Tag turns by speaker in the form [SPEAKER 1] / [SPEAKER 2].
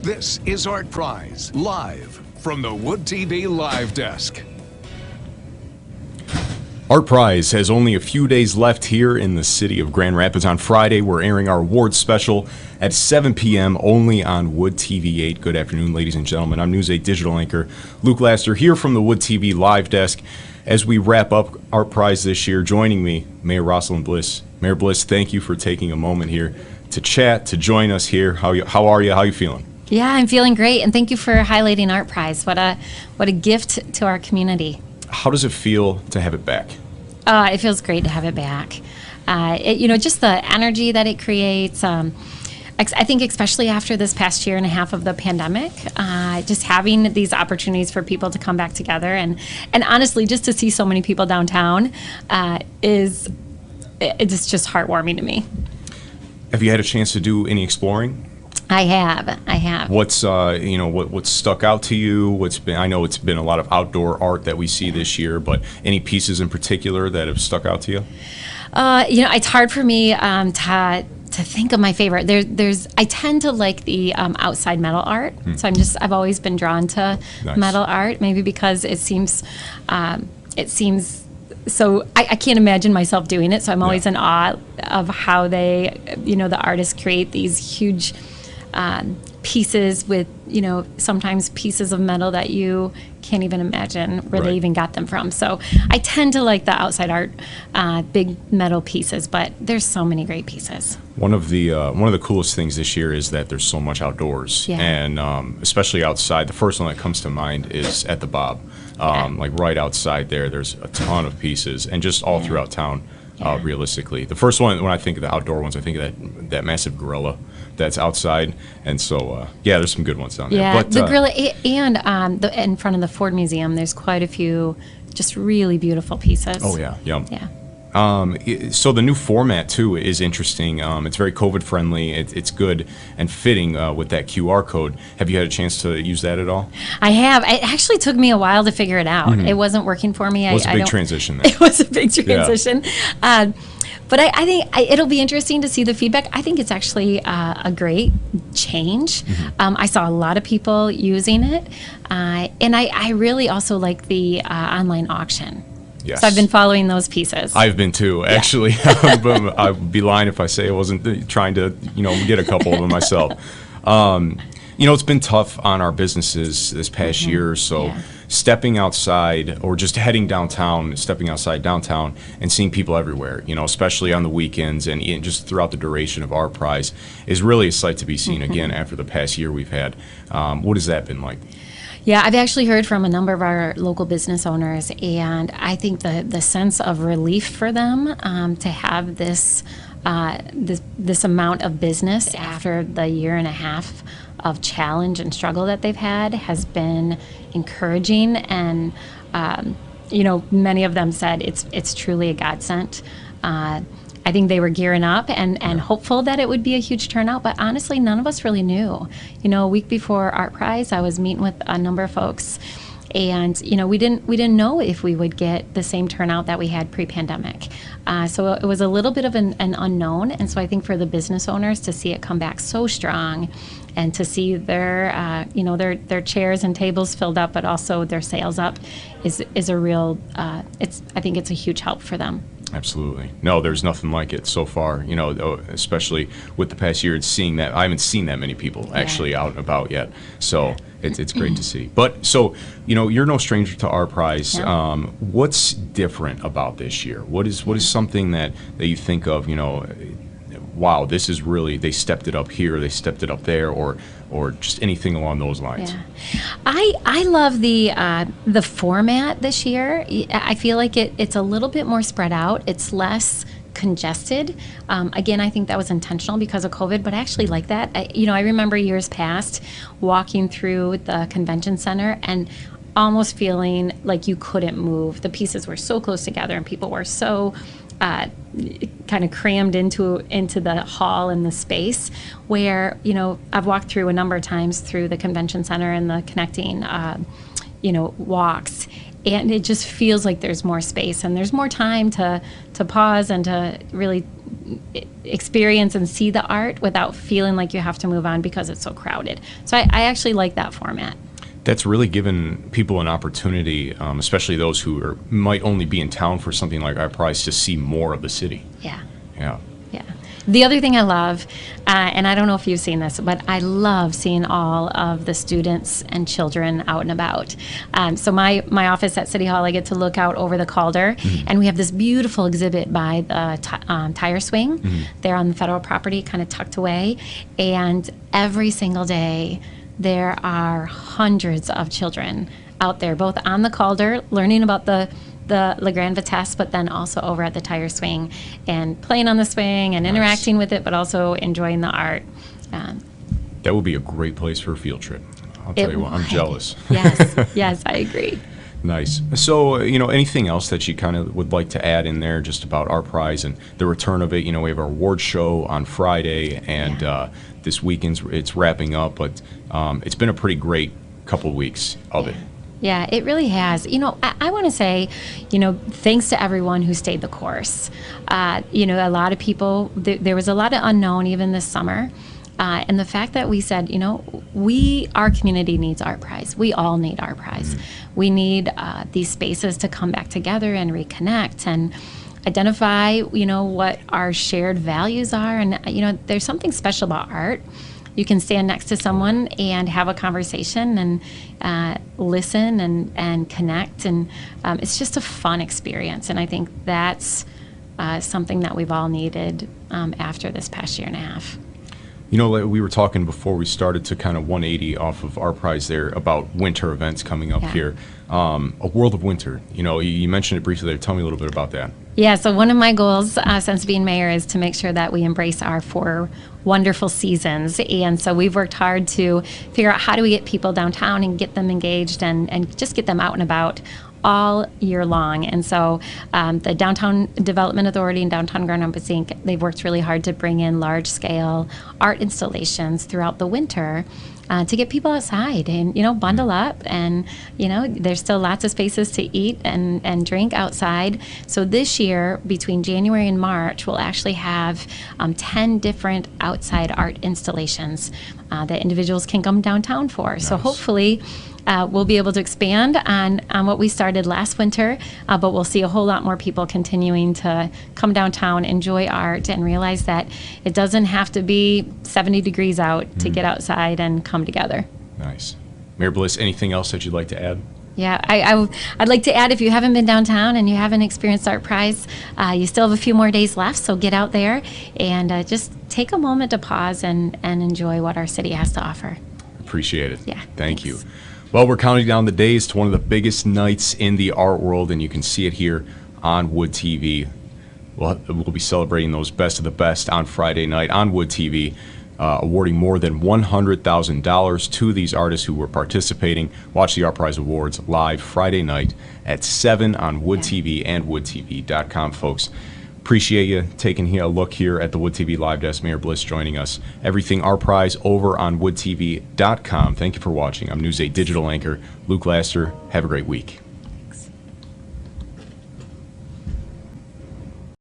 [SPEAKER 1] This is ArtPrize, live from the WOOD TV Live Desk.
[SPEAKER 2] ArtPrize has only a few days left here in the city of Grand Rapids. On Friday, we're airing our awards special at 7 p.m. only on WOOD TV8. Good afternoon, ladies and gentlemen. I'm News 8 digital anchor Luke Laster here from the WOOD TV Live Desk. As we wrap up ArtPrize this year, joining me, Mayor Rosalynn Bliss. Mayor Bliss, thank you for taking a moment here to chat, to join us here. How are you? How are you feeling?
[SPEAKER 3] Yeah, I'm feeling great, and thank you for highlighting ArtPrize. What a gift to our community.
[SPEAKER 2] How does it feel to have it back?
[SPEAKER 3] It feels great to have it back. Just the energy that it creates. I think especially after this past year and a half of the pandemic, just having these opportunities for people to come back together and honestly, just to see so many people downtown it's just heartwarming to me.
[SPEAKER 2] Have you had a chance to do any exploring?
[SPEAKER 3] I have.
[SPEAKER 2] What's what's stuck out to you? I know it's been a lot of outdoor art that we see this year, but any pieces in particular that have stuck out to you?
[SPEAKER 3] It's hard for me to think of my favorite. I tend to like the outside metal art, so I've always been drawn to metal art. Maybe because it seems so. I can't imagine myself doing it, so I'm always in awe of how the artists create these huge pieces with, sometimes pieces of metal that you can't even imagine where they even got them from. So I tend to like the outside art, big metal pieces, but there's so many great pieces.
[SPEAKER 2] One of the coolest things this year is that there's so much outdoors, and especially outside. The first one that comes to mind is at the Bob, like right outside there. There's a ton of pieces, and just all throughout town. Realistically, the first one, when I think of the outdoor ones, I think of that massive gorilla that's outside, and so there's some good ones down there.
[SPEAKER 3] Yeah, but the gorilla, and in front of the Ford Museum, there's quite a few just really beautiful pieces.
[SPEAKER 2] Oh yeah. So the new format too is interesting. It's very COVID friendly. It's good and fitting with that QR code. Have you had a chance to use that at all?
[SPEAKER 3] I have. It actually took me a while to figure it out. It wasn't working for me.
[SPEAKER 2] It was a big transition there.
[SPEAKER 3] It was a big transition. Yeah. But I think it'll be interesting to see the feedback. I think it's actually a great change. I saw a lot of people using it, and I really also like the online auction.
[SPEAKER 2] Yes.
[SPEAKER 3] So I've been following those pieces.
[SPEAKER 2] I've been too, actually. I'd be lying if I say I wasn't trying to, get a couple of them myself. It's been tough on our businesses this past year or so. Yeah. Stepping outside or just heading downtown, stepping outside downtown and seeing people everywhere, especially on the weekends and just throughout the duration of ArtPrize is really a sight to be seen again after the past year we've had. What has that been like?
[SPEAKER 3] Yeah, I've actually heard from a number of our local business owners, and I think the sense of relief for them to have this amount of business after the year and a half of challenge and struggle that they've had has been encouraging, and many of them said it's truly a godsend. I think they were gearing up and hopeful that it would be a huge turnout, but honestly, none of us really knew. A week before ArtPrize, I was meeting with a number of folks, and we didn't know if we would get the same turnout that we had pre-pandemic. So it was a little bit of an unknown, and so I think for the business owners to see it come back so strong, and to see their chairs and tables filled up, but also their sales up, is a real. I think it's a huge help for them.
[SPEAKER 2] Absolutely. No, there's nothing like it so far, especially with the past year. It's seeing that I haven't seen that many people actually out and about yet. So it's great to see. But so, you're no stranger to ArtPrize. Yeah. What's different about this year? What is something that you think of, wow, this is really, they stepped it up here, they stepped it up there, or just anything along those lines?
[SPEAKER 3] Yeah. I love the format this year. I feel like it's a little bit more spread out. It's less congested. Again, I think that was intentional because of COVID, but I actually like that. I remember years past walking through the convention center and almost feeling like you couldn't move. The pieces were so close together and people were so kind of crammed into the hall and the space, where I've walked through a number of times through the convention center and the connecting walks, and it just feels like there's more space and there's more time to pause and to really experience and see the art without feeling like you have to move on because it's so crowded. So I actually like that format.
[SPEAKER 2] That's really given people an opportunity, especially those who might only be in town for something like ArtPrize, to see more of the city.
[SPEAKER 3] Yeah.
[SPEAKER 2] Yeah.
[SPEAKER 3] Yeah. The other thing I love, and I don't know if you've seen this, but I love seeing all of the students and children out and about. So my office at City Hall, I get to look out over the Calder, and we have this beautiful exhibit by the tire swing there on the federal property, kind of tucked away. And every single day, there are hundreds of children out there, both on the Calder, learning about the La Grande Vitesse, but then also over at the tire swing and playing on the swing and interacting with it, but also enjoying the art.
[SPEAKER 2] That would be a great place for a field trip. I'll tell you what, I'm jealous.
[SPEAKER 3] Yes, yes, I agree.
[SPEAKER 2] Nice. So, anything else that you kind of would like to add in there just about ArtPrize and the return of it? We have our award show on Friday, and this weekend it's wrapping up, but it's been a pretty great couple of weeks of it.
[SPEAKER 3] Yeah, it really has. I want to say, thanks to everyone who stayed the course. A lot of people, there was a lot of unknown even this summer. And the fact that we said, our community needs ArtPrize. We all need ArtPrize. We need these spaces to come back together and reconnect and identify, what our shared values are. And, there's something special about art. You can stand next to someone and have a conversation and listen and connect. And it's just a fun experience. And I think that's something that we've all needed after this past year and a half.
[SPEAKER 2] We were talking before we started to kind of 180 off of ArtPrize there about winter events coming up here. A World of Winter. You mentioned it briefly there. Tell me a little bit about that. Yeah,
[SPEAKER 3] so one of my goals since being mayor is to make sure that we embrace our 4 wonderful seasons. And so we've worked hard to figure out how do we get people downtown and get them engaged and just get them out and about all year long. And so the Downtown Development Authority and Downtown Grand Rapids Inc., they've worked really hard to bring in large-scale art installations throughout the winter to get people outside and, bundle up. And, there's still lots of spaces to eat and drink outside. So this year, between January and March, we'll actually have 10 different outside art installations that individuals can come downtown for. Nice. So hopefully we'll be able to expand on what we started last winter, but we'll see a whole lot more people continuing to come downtown, enjoy art, and realize that it doesn't have to be 70 degrees out to get outside and come together.
[SPEAKER 2] Nice. Mayor Bliss, anything else that you'd like to add?
[SPEAKER 3] Yeah, I'd like to add, if you haven't been downtown and you haven't experienced ArtPrize, you still have a few more days left, so get out there and just take a moment to pause and enjoy what our city has to offer. Appreciate it. Yeah.
[SPEAKER 2] Thank you. Well, we're counting down the days to one of the biggest nights in the art world, and you can see it here on WOOD TV. We'll be celebrating those best of the best on Friday night on WOOD TV, awarding more than $100,000 to these artists who were participating. Watch the ArtPrize Awards live Friday night at 7 on WOOD TV and woodtv.com, folks. Appreciate you taking a look here at the WOOD TV Live Desk. Mayor Bliss joining us. Everything ArtPrize over on woodtv.com. Thank you for watching. I'm News 8 digital anchor Luke Laster. Have a great week.